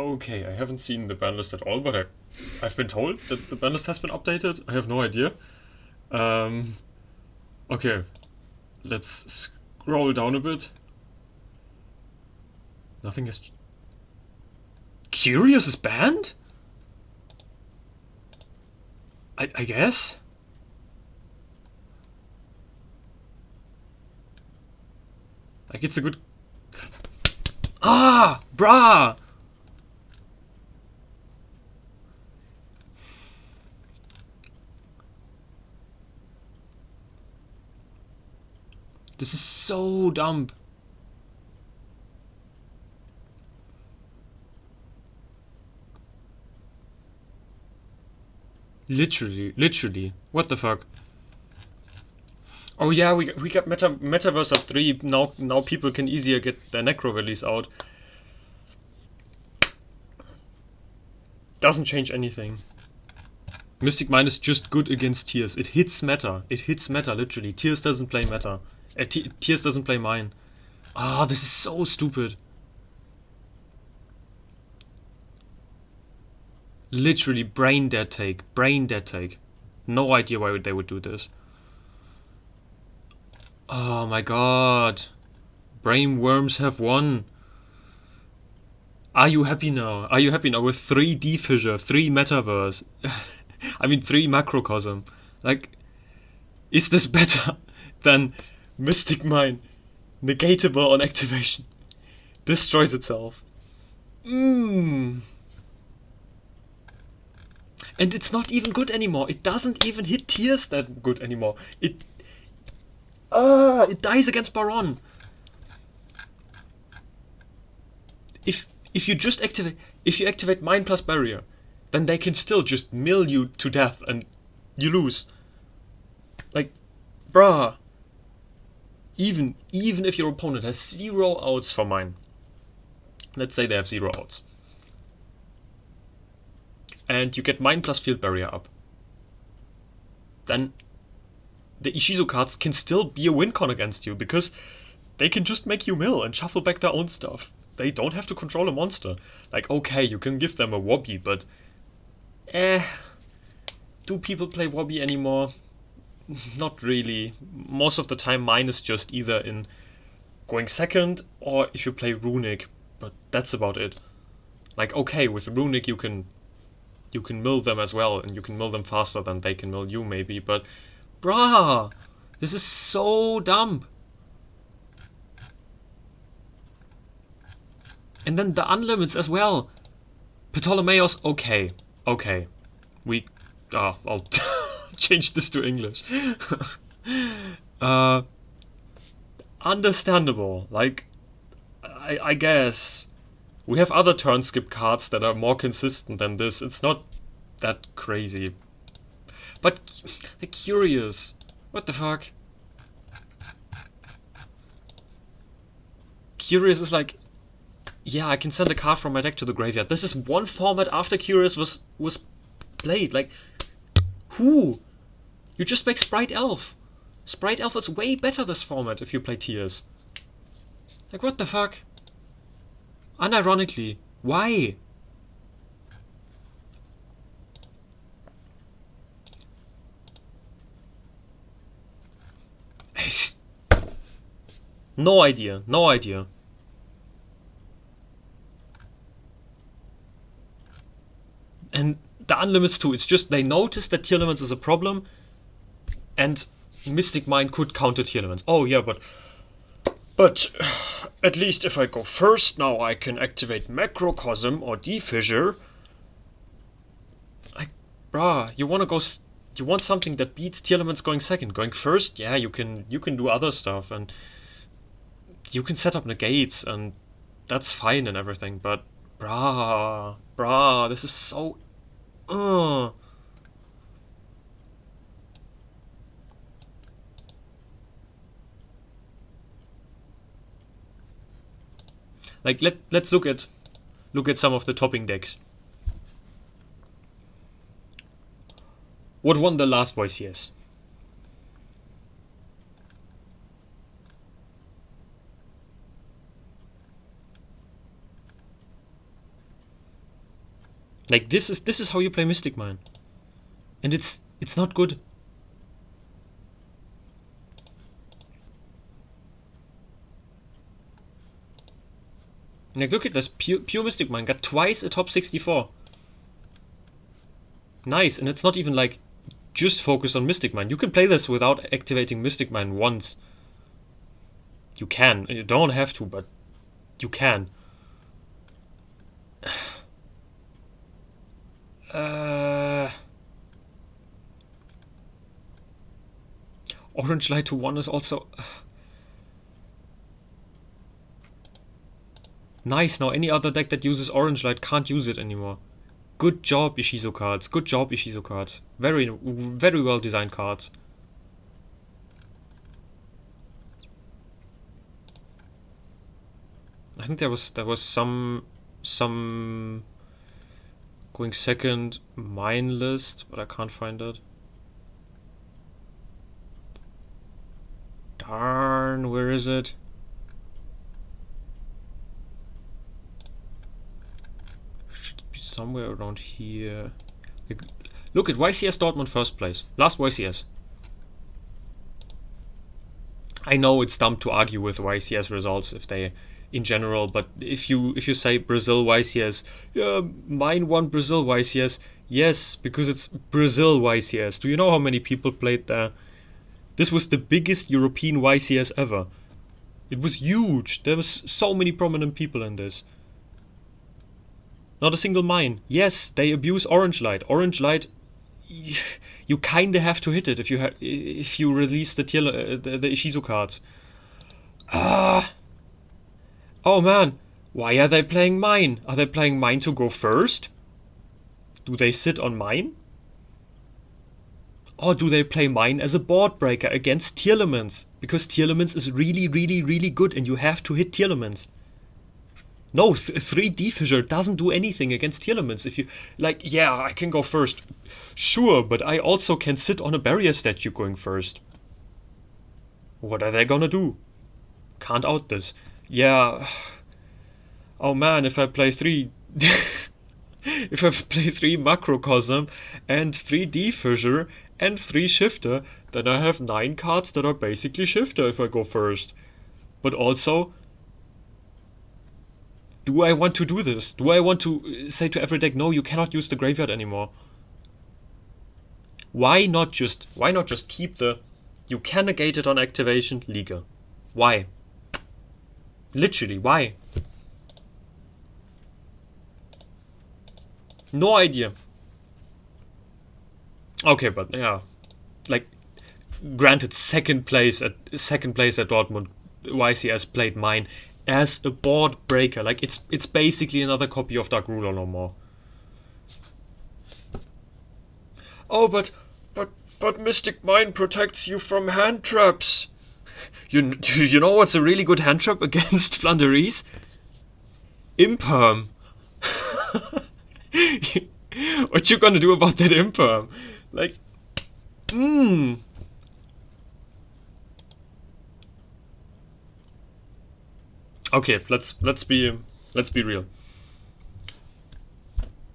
Okay, I haven't seen the ban list at all, but I've been told that the ban list has been updated. I have no idea. Um, okay, let's scroll down a bit. Nothing has. Curious is banned? I guess? Like, it's a good. Ah! Brah! This is so dumb. Literally. What the fuck? Oh yeah, we got Metaverse at 3. Now people can easier get their Necro release out. Doesn't change anything. Mystic Mine is just good against Tears. It hits meta. It hits meta, literally. Tears doesn't play meta. Tears doesn't play Mine. Ah, this is so stupid. Literally, brain dead take. Brain dead take. No idea why they would do this. Oh my god. Brain worms have won. Are you happy now? Are you happy now with 3D Fissure, 3 Metaverse? I mean, 3 Macrocosm. Like, is this better than Mystic Mine? Negatable on activation. Destroys itself. And it's not even good anymore. It doesn't even hit Tears that good anymore. It dies against Baron. If you just activate Mine plus Barrier, then they can still just mill you to death and you lose. Like, bruh. Even if your opponent has 0 outs for Mine, let's say they have 0 outs, and you get Mine plus Field Barrier up, then the Ishizu cards can still be a win con against you, because they can just make you mill and shuffle back their own stuff. They don't have to control a monster. Like, okay, you can give them a Wobby, but do people play Wobby anymore? Not really. Most of the time Mine is just either in going second, or if you play Runic, but that's about it. Like, okay, with Runic you can mill them as well, and you can mill them faster than they can mill you maybe, but bruh, this is so dumb. And then the unlimits as well. Ptolemaeus, okay. I'll change this to English. Understandable. Like, I guess we have other turn skip cards that are more consistent than this. It's not that crazy. But curious. What the fuck? Curious is like, yeah, I can send a card from my deck to the graveyard. This is one format after Curious was played. Like, who? You just make Sprite Elf. Sprite Elf is way better this format if you play Tears. Like, what the fuck? Unironically, why? No idea. And the unlimits too, it's just they noticed that TEARLAMENT is a problem, and Mystic Mine could counter TEARLAMENT. Oh yeah, but at least if I go first now I can activate Macrocosm or Defissure. Like, bruh, you want something that beats TEARLAMENT's going second. Going first, yeah, you can do other stuff, and you can set up negates, and that's fine and everything, but bruh, this is so like, let's look at some of the topping decks. What won the last YCS? Like, this is how you play Mystic Mine. And it's not good. Like, look at this, pure Mystic Mine got twice a top 64. Nice, and it's not even like just focused on Mystic Mine. You can play this without activating Mystic Mine once. You can. You don't have to, but you can. Orange Light to 1 is also... Nice, now any other deck that uses Orange Light can't use it anymore. Good job, Ishizo cards. Good job, Ishizo cards. Very, very well designed cards. I think there was some going second mine list, but I can't find it. Darn, where is it? Should be somewhere around here. Look at YCS Dortmund first place. Last YCS. I know it's dumb to argue with YCS results if they, in general, but if you say Brazil YCS, yeah, mine won Brazil YCS. Yes, because it's Brazil YCS. Do you know how many people played there? This was the biggest European YCS ever. It was huge. There was so many prominent people in this. Not a single mine. Yes, they abuse Orange Light. Orange Light, you kinda have to hit it if you release the Ishizo cards. Oh man, why are they playing mine? Are they playing mine to go first? Do they sit on mine? Or do they play mine as a board breaker against TEARLAMENTs? Because TEARLAMENTs is really, really, really good and you have to hit TEARLAMENTs. No, 3D Fissure doesn't do anything against TEARLAMENTs. If you, like, yeah, I can go first. Sure, but I also can sit on a barrier statue going first. What are they gonna do? Can't out this. Yeah. Oh man, if I play 3... if I play 3 Macrocosm and 3D Fissure and 3 Shifter, then I have 9 cards that are basically Shifter if I go first. But also, do I want to do this? Do I want to say to every deck, no, you cannot use the graveyard anymore? Why not just keep the you can negate it on activation legal? Why? Literally, why? No idea. Okay, but yeah, like, granted, second place at Dortmund, YCS played mine as a board breaker. Like, it's basically another copy of Dark Ruler no more. Oh, but Mystic Mine protects you from hand traps. You know what's a really good hand trap against Flanderies? Imperm. What you gonna do about that Imperm? Like, Okay, let's be real.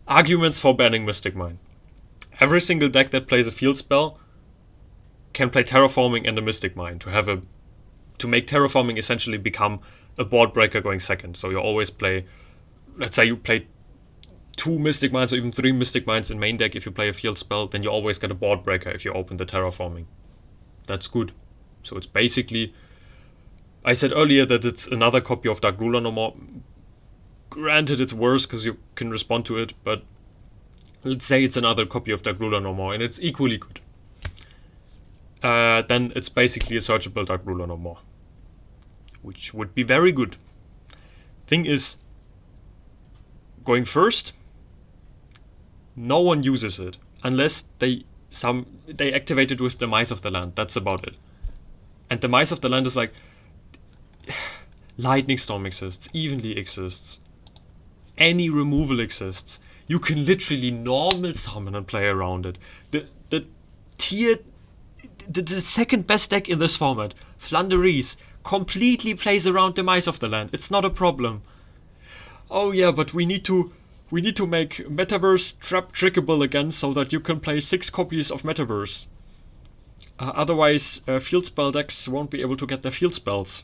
Arguments for banning Mystic Mine. Every single deck that plays a field spell can play Terraforming and a Mystic Mine to make Terraforming essentially become a board breaker going second. So you always play, let's say you play 2 Mystic Mines or even 3 Mystic Mines in main deck. If you play a field spell, then you always get a board breaker if you open the Terraforming. That's good. So it's basically, I said earlier that it's another copy of Dark Ruler no more. Granted, it's worse because you can respond to it, but let's say it's another copy of Dark Ruler no more, and it's equally good. Then it's basically a searchable Dark Ruler no more, which would be very good. Thing is, going first, no one uses it unless they activate it with Demise of the Land. That's about it. And Demise of the Land is like, Lightning Storm exists, Evenly exists, any removal exists. You can literally normal summon and play around it. The second best deck in this format, Flanderies, completely plays around Demise of the Land. It's not a problem. Oh yeah, but we need to We need to make Metaverse trap trickable again so that you can play 6 copies of Metaverse. Otherwise, field spell decks won't be able to get their field spells.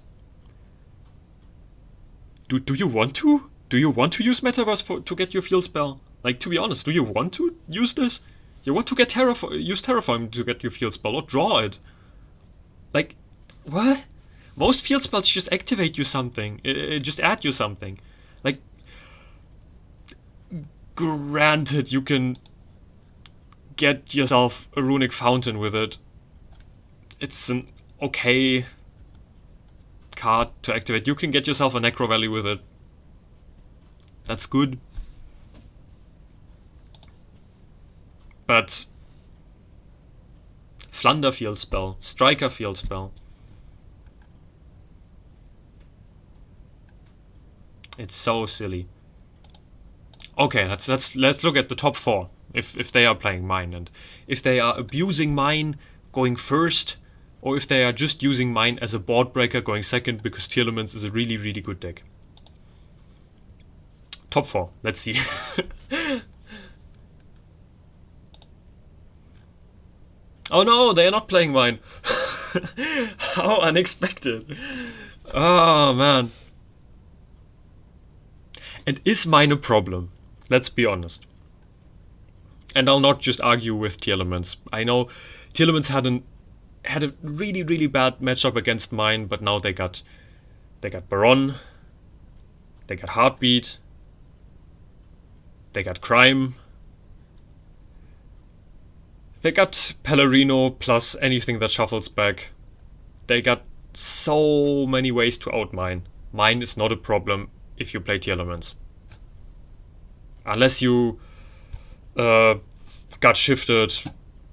Do you want to? Do you want to use Metaverse to get your field spell? Like, to be honest, do you want to use this? You want to get use Terraform to get your field spell or draw it? Like, what? Most field spells just activate you something, just add you something. Like, granted, you can get yourself a runic fountain with it. It's an okay card to activate. You can get yourself a Necro Valley with it. That's good. But Flunder field spell, Striker field spell. It's so silly. Okay, let's look at the top 4. If they are playing Mine, and if they are abusing Mine going first, or if they are just using Mine as a board breaker going second, because TEARLAMENT is a really, really good deck. Top 4, let's see. Oh no, they are not playing Mine. How unexpected. Oh man. And is Mine a problem? Let's be honest. And I'll not just argue with TEARLAMENT. I know TEARLAMENT had a really, really bad matchup against Mine, but now they got Baron, they got Heartbeat, they got Crime, they got Pellerino plus anything that shuffles back. They got so many ways to out-mine. Mine is not a problem if you play TEARLAMENT. Unless you got shifted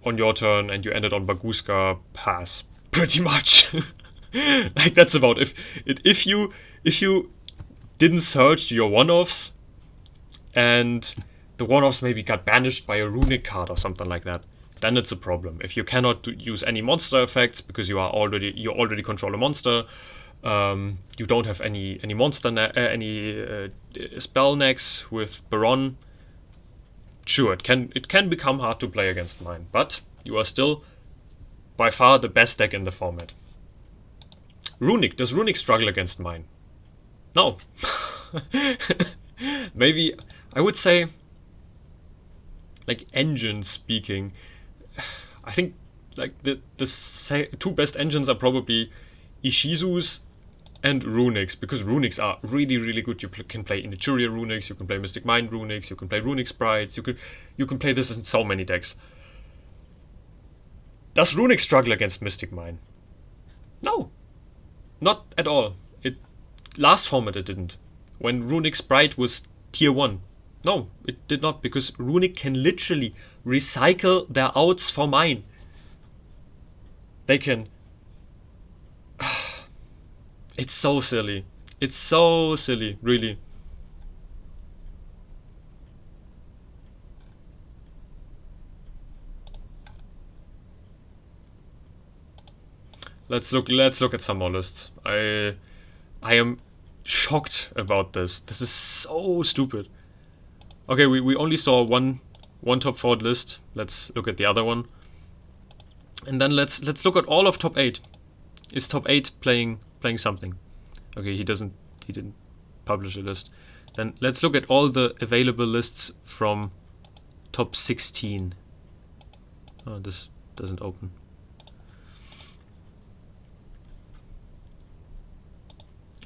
on your turn and you ended on Baguska, pass. Pretty much. Like, that's about if you didn't search your one-offs and the one-offs maybe got banished by a runic card or something like that, then it's a problem. If you cannot use any monster effects because you already control a monster, you don't have any monster spell necks with Baron. Sure, it can become hard to play against Mine, but you are still by far the best deck in the format. Runic, does Runic struggle against Mine? No. Maybe I would say, like, engine speaking, I think like the 2 best engines are probably Ishizu's and Runics, because Runics are really, really good. You can play Inituria Runics, you can play Mystic Mind Runics, you can play Runic Sprites, you can play this in so many decks. Does Runic struggle against Mystic Mine? No. Not at all. Last format it didn't. When Runic Sprite was tier 1. No, it did not, because Runic can literally recycle their outs for Mine. They can... It's so silly. It's so silly, really. Let's look at some more lists. I am shocked about this. This is so stupid. Okay, we only saw one top 4 list. Let's look at the other one. And then let's look at all of top 8. Is top 8 playing something? Okay, he didn't publish a list. Then let's look at all the available lists from top 16. Oh, this doesn't open.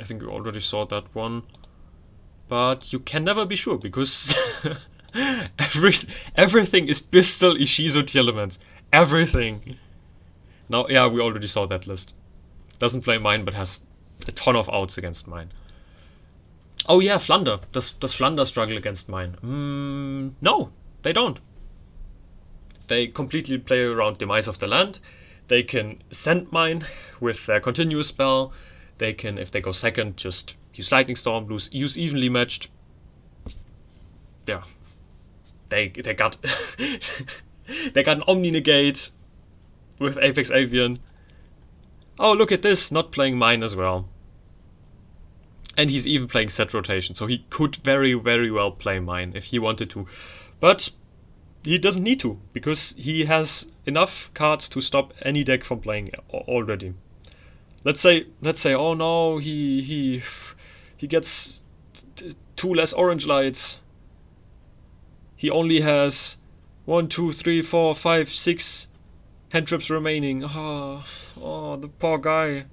I think we already saw that one, but you can never be sure, because everything is Pistol, Ishizo, TEARLAMENT. Everything. Now, yeah, we already saw that list. Doesn't play Mine, but has a ton of outs against Mine. Oh yeah, Flunder. Does Flunder struggle against Mine? No, they don't. They completely play around Demise of the Land. They can send Mine with their continuous spell. They can, if they go second, just use Lightning Storm, use Evenly Matched. Yeah. They got they got an Omni Negate with Apex Avian. Oh, look at this, not playing Mine as well. And he's even playing set rotation, so he could very, very well play Mine if he wanted to. But he doesn't need to, because he has enough cards to stop any deck from playing already. Let's say, oh no, he gets 2 less orange lights. He only has 1, 2, 3, 4, 5, 6 hand traps remaining. Oh, the poor guy.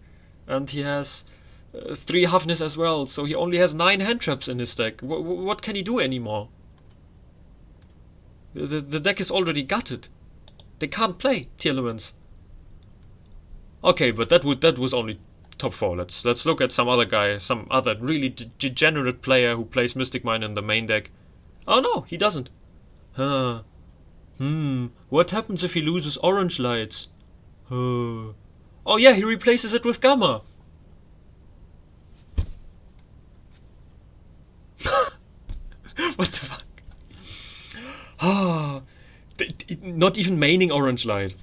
And he has 3 Hafnis as well, so he only has 9 hand traps in his deck. What can he do anymore? The deck is already gutted. They can't play TEARLAMENTs. Okay, but that was only top 4. Let's look at some other guy, some other really degenerate player who plays Mystic Mine in the main deck. Oh no, he doesn't. What happens if he loses orange lights? Oh yeah, he replaces it with Gamma. What the fuck? Not even maining orange light.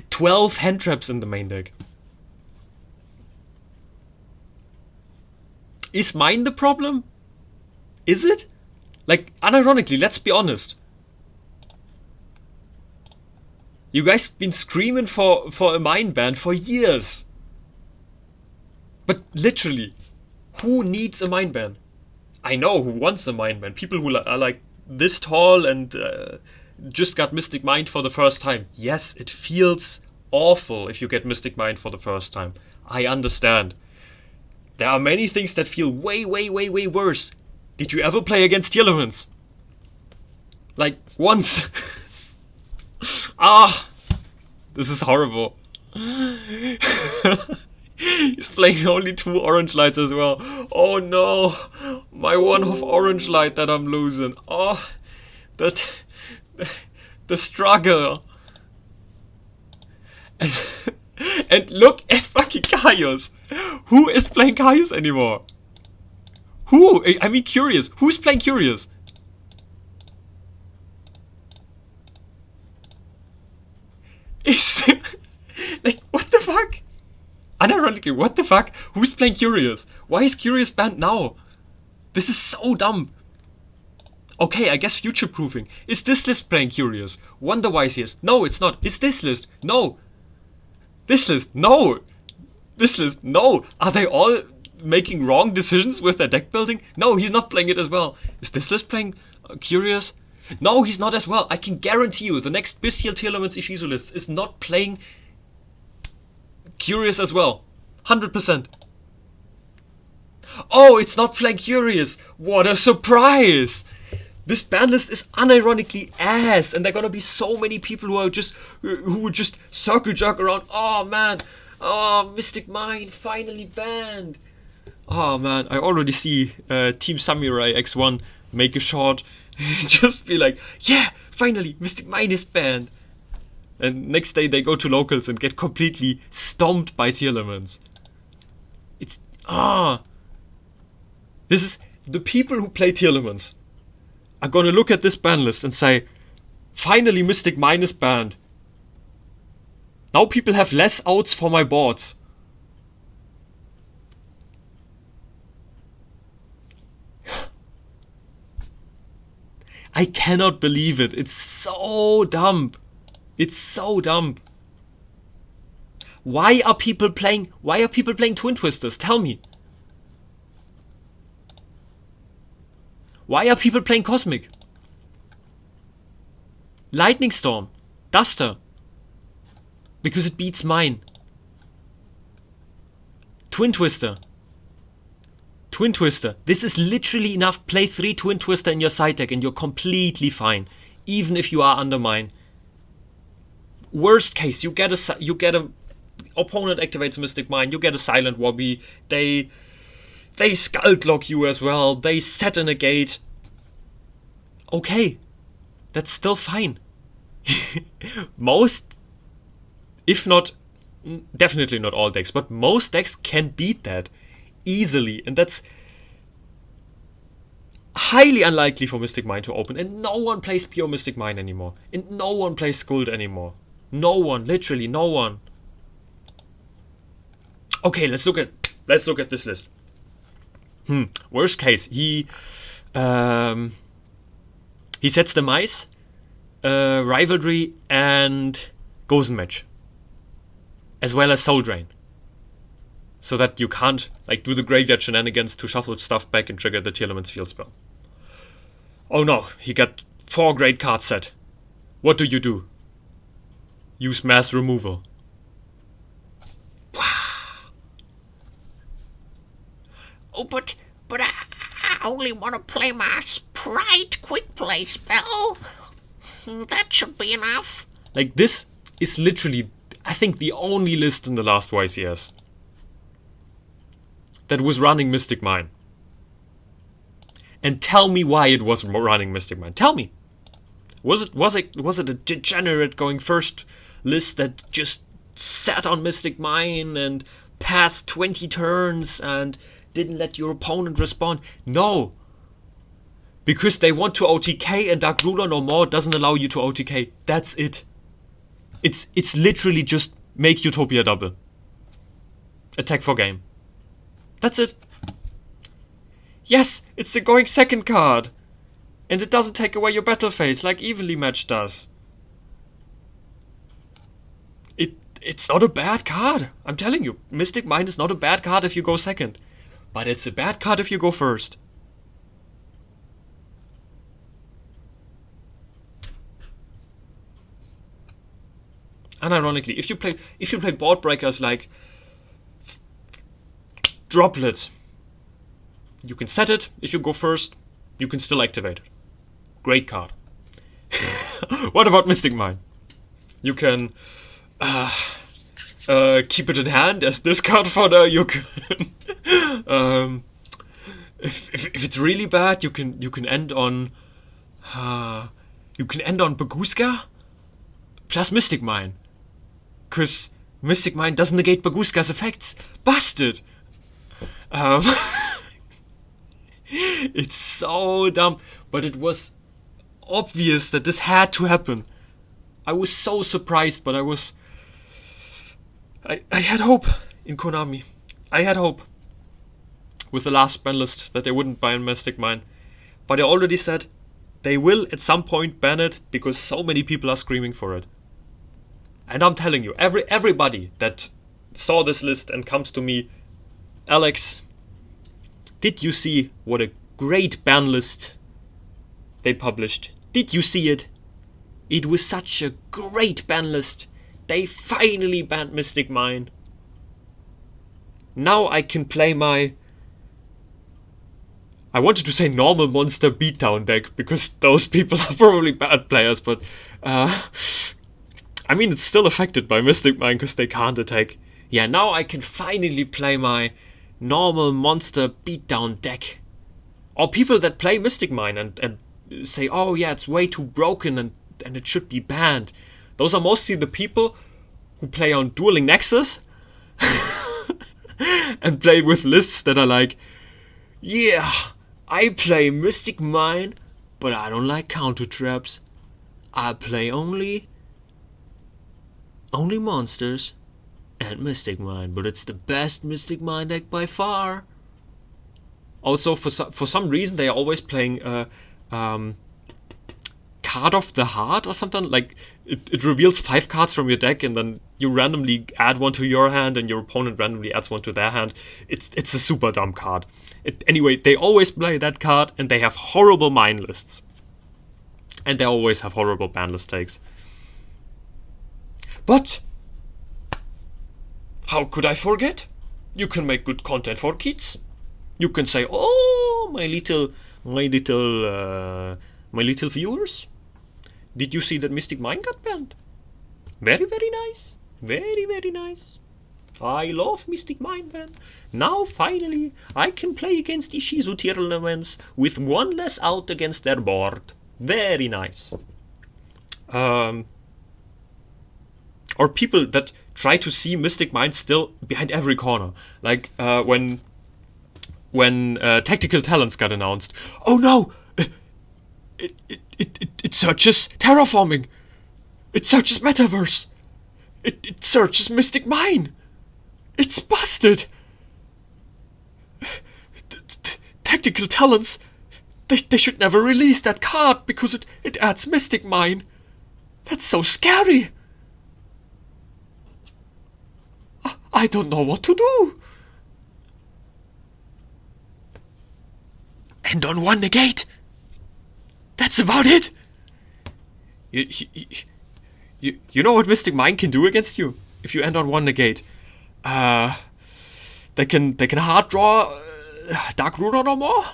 12 hand traps in the main deck. Is Mine the problem? Is it? Like, unironically, let's be honest. You guys been screaming for a Mine ban for years. But literally, who needs a Mine ban? I know who wants a Mine ban. People who are like this tall and just got Mystic Mine for the first time. Yes, it feels awful if you get Mystic Mine for the first time. I understand. There are many things that feel way, way, way, way worse. Did you ever play against TEARLAMENTs? Like, once. This is horrible. He's playing only 2 orange lights as well. Oh no, my 1-off orange light that I'm losing. Oh, the struggle. And look at fucking Kaios. Who is playing Kaios anymore? Who? I mean, Curious. Who's playing Curious? Like, what the fuck? Unironically, what the fuck? Who's playing Curious? Why is Curious banned now? This is so dumb. Okay, I guess future-proofing. Is this list playing Curious? Wonder YCS? No, it's not. Is this list? No. This list? No. This list? No. Are they all making wrong decisions with their deck building? No, he's not playing it as well. Is this list playing Curious? No, he's not as well. I can guarantee you the next Bestial TEARLAMENTs Ishizu list is not playing Curious as well. 100%. Oh, it's not playing Curious. What a surprise. This ban list is unironically ass, and there are gonna be so many people who would just circle jerk around. Oh man, oh, Mystic Mine finally banned. Oh man, I already see Team Samurai X1 make a short, just be like, yeah, finally Mystic Mine is banned. And next day they go to locals and get completely stomped by TEARLAMENTs. It's this is the people who play TEARLAMENTs are gonna look at this ban list and say, finally Mystic Mine is banned. Now people have less outs for my boards. I cannot believe it. It's so dumb. It's so dumb. Why are people playing Twin Twisters? Tell me. Why are people playing Cosmic? Lightning Storm. Duster. Because it beats Mine. Twin Twister. Twin Twister. This is literally enough. Play 3 Twin Twister in your side deck and you're completely fine. Even if you are under Mine. Worst case, you get a opponent activates Mystic Mine, you get a Silent Wobby, they Skull Clock you as well, they set in a gate. Okay, that's still fine. Most, if not, definitely not all decks, but most decks can beat that easily, and that's highly unlikely for Mystic Mine to open, and no one plays pure Mystic Mine anymore, and no one plays Skuld anymore. No one, literally no one. Okay, let's look at this list. Worst case, he sets the mice, rivalry, and Gozen match, as well as soul drain, so that you can't like do the graveyard shenanigans to shuffle stuff back and trigger the TEARLAMENT's field spell. Oh no, he got 4 great cards set. What do? Use mass removal. Oh, but I only want to play my Sprite quick play spell. That should be enough. Like, this is literally, I think, the only list in the last YCS that was running Mystic Mine. And tell me why it was running Mystic Mine. Tell me. Was it a degenerate going first list that just sat on Mystic Mine and passed 20 turns and didn't let your opponent respond? No. Because they want to OTK and Dark Ruler no more doesn't allow you to OTK. That's it. It's literally just make Utopia double. Attack for game. That's it. Yes, it's the going second card. And it doesn't take away your battle phase like Evenly Match does. It's not a bad card. I'm telling you, Mystic Mine is not a bad card if you go second. But it's a bad card if you go first. And ironically, if you play board breakers like Droplet, you can set it. If you go first, you can still activate it. Great card. What about Mystic Mine? You can keep it in hand as discard fodder. You can if it's really bad, you can end on Baguska plus Mystic Mine, because Mystic Mine doesn't negate Baguska's effects. Busted. It's so dumb, but it was obvious that this had to happen. I was so surprised, but I had hope in Konami. I had hope with the last ban list that they wouldn't ban Mystic Mine. But I already said they will at some point ban it because so many people are screaming for it. And I'm telling you, everybody that saw this list and comes to me, Alex, did you see what a great ban list they published? Did you see it? It was such a great ban list. They finally banned Mystic Mine. Now I can play my... I wanted to say normal monster beatdown deck, because those people are probably bad players, but... I mean, it's still affected by Mystic Mine because they can't attack. Yeah, now I can finally play my normal monster beatdown deck. Or people that play Mystic Mine and say, oh yeah, it's way too broken and it should be banned. Those are mostly the people who play on DuelingNexus and play with lists that are like, yeah, I play Mystic Mine, but I don't like counter traps. I play only monsters and Mystic Mine, but it's the best Mystic Mine deck by far. Also, for some reason, they are always playing Card of the Heart or something. Like, it reveals 5 cards from your deck, and then you randomly add one to your hand, and your opponent randomly adds one to their hand. It's a super dumb card. Anyway, they always play that card, and they have horrible mine lists. And they always have horrible ban list takes. But how could I forget? You can make good content for kids. You can say, "Oh, my little viewers, did you see that Mystic Mine got banned? Very, very nice. Very, very nice. I love Mystic Mine ban. Now, finally, I can play against Ishizu TEARLAMENTs with one less out against their board. Very nice." Or people that try to see Mystic Mine still behind every corner. Like when Tactical Talents got announced. Oh no! It searches terraforming. It searches Metaverse. It searches Mystic Mine. It's busted. tactical talents. They should never release that card because it adds Mystic Mine. That's so scary. I don't know what to do. End on 1 negate. That's about it. You know what Mystic Mine can do against you if you end on 1 negate? They can hard draw Dark Ruler no more,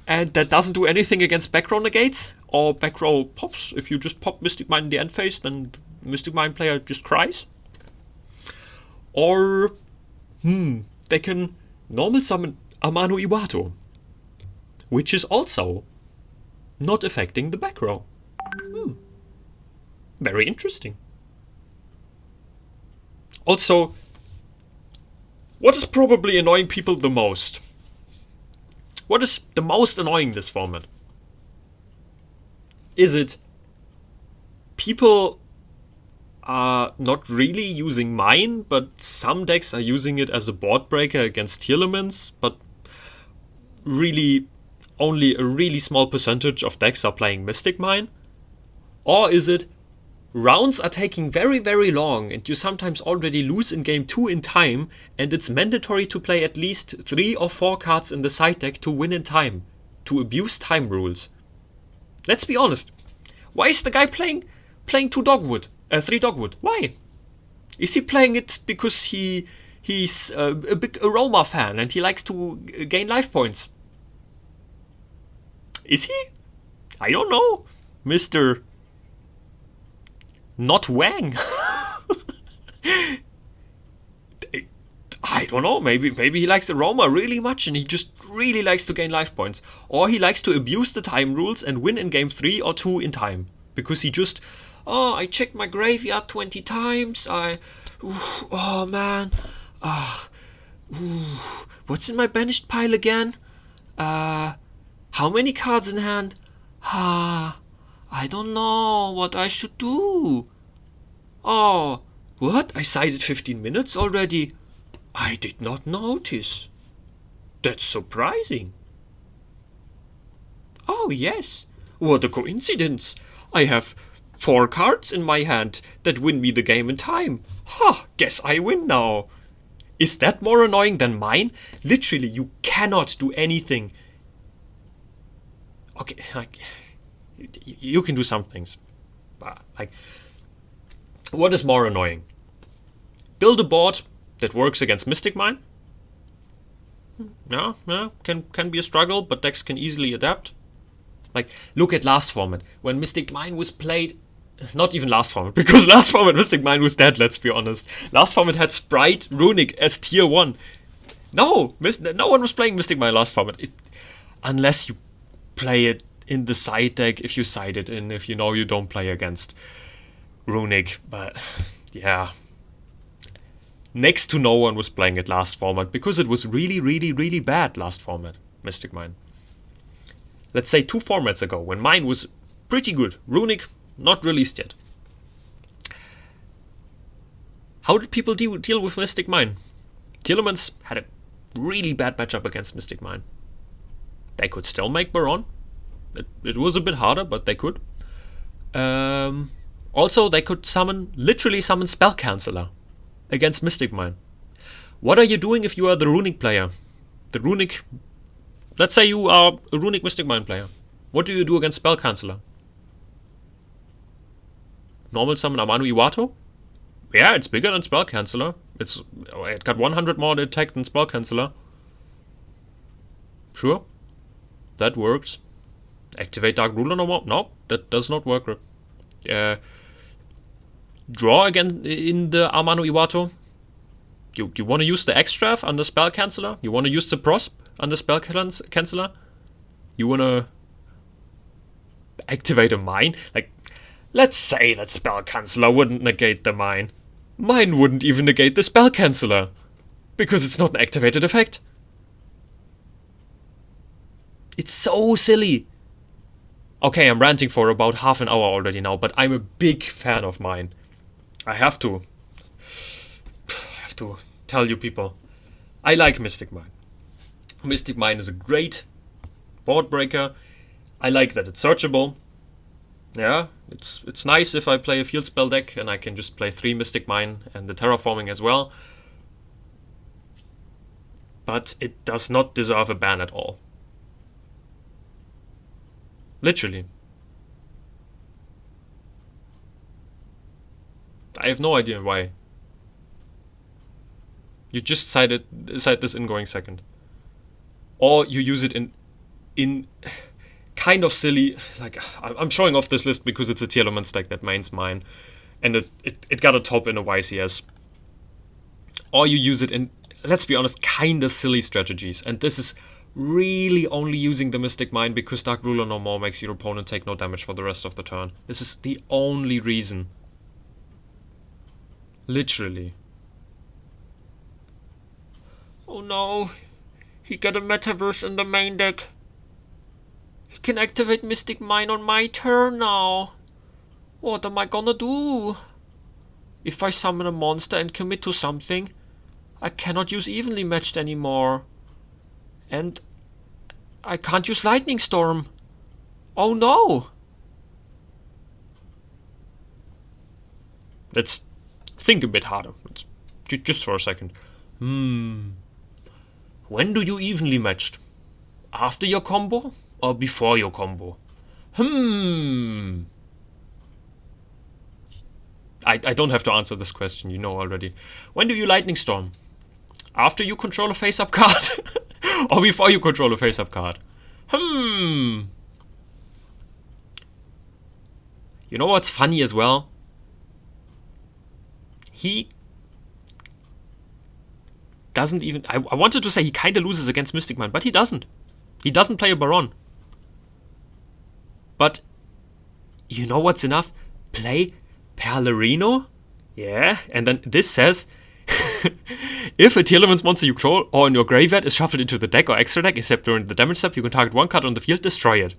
and that doesn't do anything against back row negates or back row pops. If you just pop Mystic Mine in the end phase, then Mystic Mine player just cries. Or they can normal summon Amano Iwato, which is also not affecting the back row. Very interesting. Also, what is probably annoying people the most? What is the most annoying in this format? Is it people are not really using Mine, but some decks are using it as a board breaker against TEARLAMENTs, but really only a really small percentage of decks are playing Mystic Mine? Or is it rounds are taking very, very long and you sometimes already lose in game 2 in time, and it's mandatory to play at least 3 or 4 cards in the side deck to win in time, to abuse time rules? Let's be honest. Why is the guy playing 3 Dogwood? Why? Is he playing it because he's a big Aroma fan and he likes to gain life points? Is he? I don't know, Mr. Not Wang. I don't know, maybe he likes Aroma really much and he just really likes to gain life points. Or he likes to abuse the time rules and win in game 3 or 2 in time. Because he just, I checked my graveyard 20 times, oh man, what's in my banished pile again? How many cards in hand? I don't know what I should do. Oh, what? I cited 15 minutes already? I did not notice. That's surprising. Oh yes, what a coincidence. I have 4 cards in my hand that win me the game in time. Guess I win now. Is that more annoying than Mine? Literally, you cannot do anything. Okay, you can do some things. Like, what is more annoying? Build a board that works against Mystic Mine. Yeah, can be a struggle, but decks can easily adapt. Like, look at last format. When Mystic Mine was played, not even last format, because last format Mystic Mine was dead, let's be honest. Last format had Sprite Runic as tier 1. No one was playing Mystic Mine last format. Unless you play it in the side deck, if you side it in, if you know you don't play against Runic. But yeah, next to no one was playing it last format because it was really, really, really bad last format, Mystic Mine. Let's say 2 formats ago, when Mine was pretty good. Runic, not released yet. How did people deal with Mystic Mine? TEARLAMENTs had a really bad matchup against Mystic Mine. They could still make Baron. It was a bit harder, but they could. Also, they could literally summon Spell Canceller against Mystic Mine. What are you doing if you are the Runic player? Let's say you are a Runic Mystic Mine player. What do you do against Spell Canceller? Normal summon Amano Iwato? Yeah, it's bigger than Spell Canceller. It got 100 more attack than Spell Canceller. Sure, that works. Activate Dark Ruler no more? No, that does not work. Draw again in the Amano Iwato. You want to use the Extrav under Spell Canceller? You want to use the Prosp under Spell Canceller? You want to activate a Mine? Like, let's say that Spell Canceller wouldn't negate the Mine. Mine wouldn't even negate the Spell Canceller, because it's not an activated effect. It's so silly. Okay, I'm ranting for about half an hour already now, but I'm a big fan of Mine. I have to tell you people, I like Mystic Mine. Mystic Mine is a great Boardbreaker. I like that it's searchable. Yeah, it's nice if I play a field spell deck and I can just play 3 Mystic Mine and the Terraforming as well. But it does not deserve a ban at all. Literally. I have no idea why. You just cite this ingoing second. Or you use it in kind of silly, like, I'm showing off this list because it's a TEARLAMENT deck that mains mine, and it got a top in a YCS. Or you use it in, let's be honest, kinda silly strategies, and this is really only using the Mystic Mine because Dark Ruler no more makes your opponent take no damage for the rest of the turn. This is the only reason. Literally. Oh no, he got a Metaverse in the main deck. He can activate Mystic Mine on my turn now. What am I gonna do? If I summon a monster and commit to something, I cannot use Evenly Matched anymore. And I can't use Lightning Storm. Oh no! Let's think a bit harder. Just for a second. When do you evenly matched? After your combo or before your combo? I don't have to answer this question, you know already. When do you Lightning Storm? After you control a face-up card? Or before you control a face-up card? You know what's funny as well? He doesn't even... I wanted to say he kinda loses against Mystic Mine, but he doesn't. He doesn't play a Baron. But you know what's enough? Play Perlerino? Yeah, and then this says... If a TEARLAMENT monster you control or in your graveyard is shuffled into the deck or extra deck, except during the damage step, you can target one card on the field, destroy it.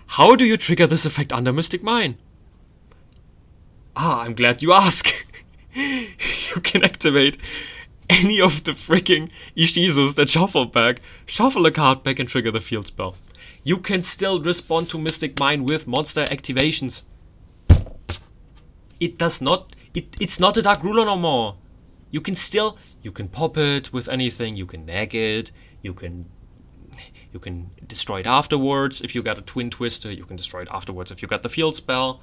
How do you trigger this effect under Mystic Mine? I'm glad you ask. You can activate any of the freaking Ishizus that shuffle back, shuffle a card back and trigger the field spell. You can still respond to Mystic Mine with monster activations. It does not... It's not a Dark Ruler no more. You can pop it with anything, you can nag it, you can destroy it afterwards if you got a Twin Twister, you can destroy it afterwards if you got the field spell.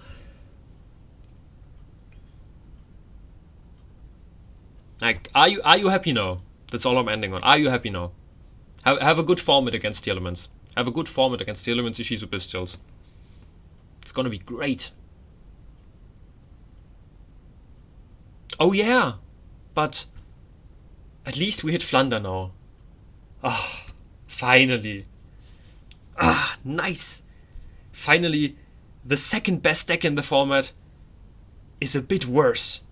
Like, are you happy now? That's all I'm ending on. Are you happy now? Have a good format against TEARLAMENTs. Have a good format against TEARLAMENTs, Ishizu Pistols. It's gonna be great. Oh yeah, but at least we hit Flunder now. Finally. Nice. Finally, the second best deck in the format is a bit worse.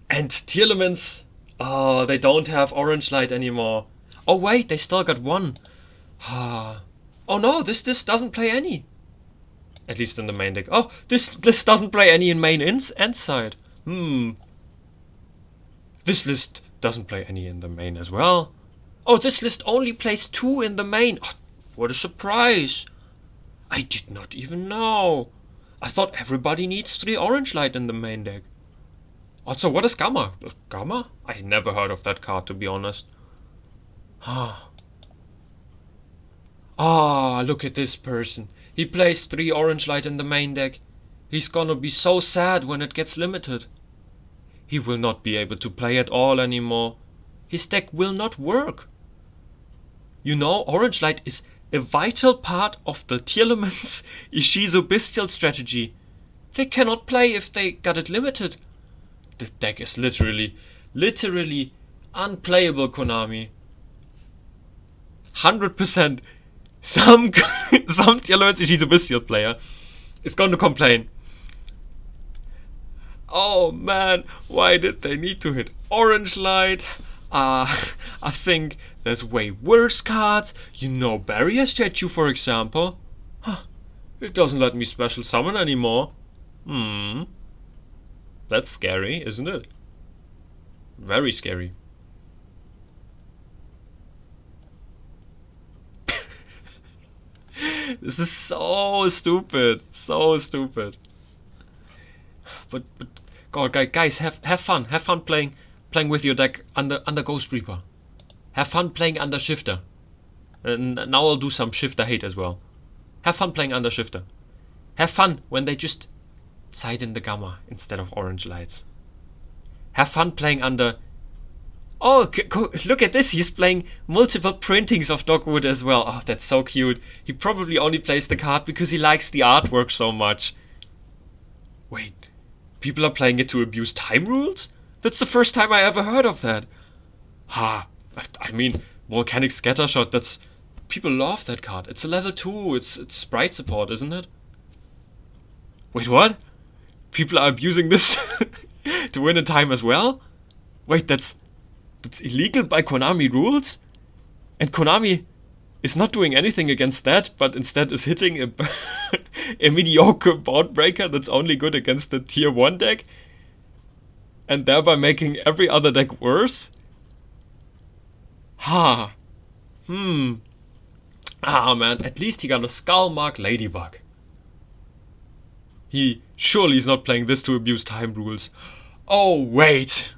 And TEARLAMENTs, they don't have Orange Light anymore. Oh wait, they still got one. Oh no, this doesn't play any. At least in the main deck. Oh, this doesn't play any in main and side. This list doesn't play any in the main as well. Oh, this list only plays 2 in the main. Oh, what a surprise. I did not even know. I thought everybody needs 3 Orange Light in the main deck. Also, what is Gamma? Gamma? I never heard of that card, to be honest. Look at this person. He plays 3 Orange Light in the main deck. He's gonna be so sad when it gets limited. He will not be able to play at all anymore. His deck will not work. You know, Orange Light is a vital part of the TEARLAMENT's Ishizu Bestial strategy. They cannot play if they got it limited. The deck is literally unplayable, Konami. 100% some TEARLAMENT's Ishizu Bestial player is going to complain. Oh man, why did they need to hit Orange Light? I think there's way worse cards. You know, Barrier Statue, for example. It doesn't let me special summon anymore. That's scary, isn't it? Very scary. This is so stupid. So stupid. But God, guys, have fun. Have fun playing with your deck under Ghost Reaper. Have fun playing under Shifter. And now I'll do some Shifter hate as well. Have fun playing under Shifter. Have fun when they just side in the Gamma instead of orange lights. Have fun playing under... Oh, look at this. He's playing multiple printings of Dogwood as well. Oh, that's so cute. He probably only plays the card because he likes the artwork so much. Wait, people are playing it to abuse time rules? That's the first time I ever heard of that. Ha, I mean, Volcanic Scattershot, that's... People love that card. It's a level 2, it's sprite support, isn't it? Wait, what? People are abusing this to win a time as well? Wait, that's illegal by Konami rules? And Konami is not doing anything against that, but instead is hitting a mediocre board breaker that's only good against the tier 1 deck, and thereby making every other deck worse? Ha. Ah, man, at least he got a Skullmark Ladybug. He surely is not playing this to abuse time rules. Oh, wait.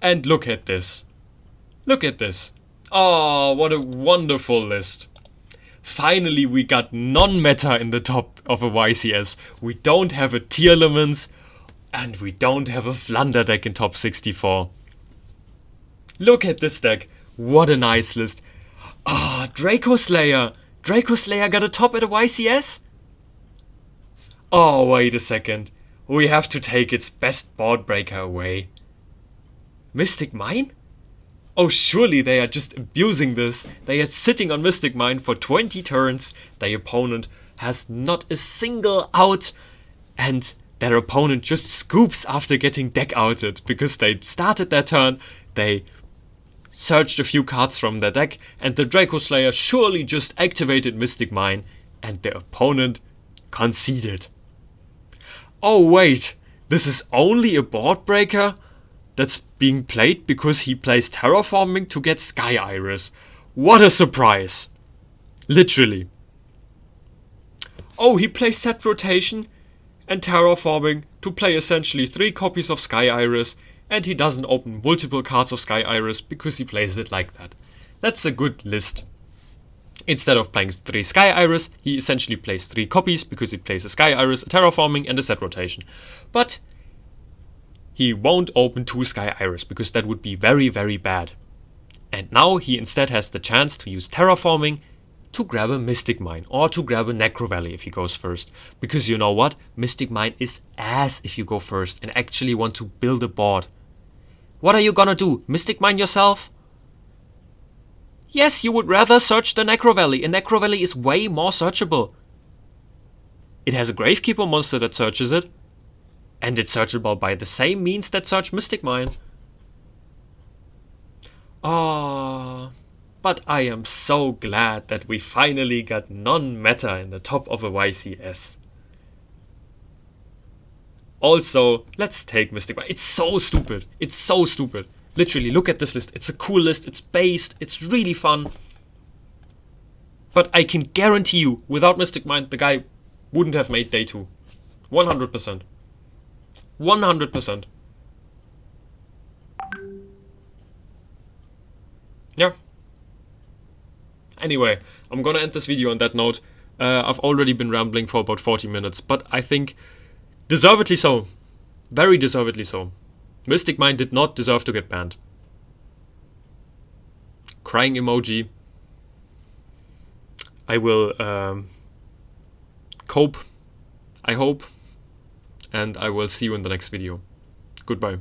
And look at this. Look at this. Oh, what a wonderful list. Finally, we got non-meta in the top of a YCS. We don't have a TEARLAMENT, and we don't have a Flunder deck in top 64. Look at this deck. What a nice list. Ah, Draco Slayer. Draco Slayer got a top at a YCS? Oh, wait a second. We have to take its best board breaker away. Mystic Mine? Oh, surely they are just abusing this. They are sitting on Mystic Mine for 20 turns. Their opponent has not a single out. And their opponent just scoops after getting deck outed. Because they started their turn, they searched a few cards from their deck, and the Draco Slayer surely just activated Mystic Mine, and their opponent conceded. Oh wait, this is only a board breaker that's being played because he plays Terraforming to get Sky Iris. What a surprise! Literally. Oh, he plays Set Rotation and Terraforming to play essentially 3 copies of Sky Iris, and he doesn't open multiple cards of Sky Iris because he plays it like that. That's a good list. Instead of playing 3 Sky Iris, he essentially plays 3 copies because he plays a Sky Iris, a Terraforming, and a Set Rotation. But he won't open 2 Sky Iris because that would be very, very bad. And now he instead has the chance to use Terraforming to grab a Mystic Mine or to grab a Necro Valley if he goes first. Because you know what? Mystic Mine is ass if you go first and actually want to build a board. What are you gonna do? Mystic Mine yourself? Yes, you would rather search the Necro Valley. A Necro Valley is way more searchable. It has a Gravekeeper monster that searches it. And it's searchable by the same means that search Mystic Mine. Oh, but I am so glad that we finally got non-meta in the top of a YCS. Also, let's take Mystic Mine. It's so stupid. It's so stupid. Literally, look at this list. It's a cool list. It's based. It's really fun. But I can guarantee you, without Mystic Mine, the guy wouldn't have made day 2. 100%. 100%. Yeah. Anyway, I'm gonna end this video on that note. I've already been rambling for about 40 minutes, but I think deservedly so. Very deservedly so. Mystic Mine did not deserve to get banned. Crying emoji. I will cope, I hope, and I will see you in the next video. Goodbye.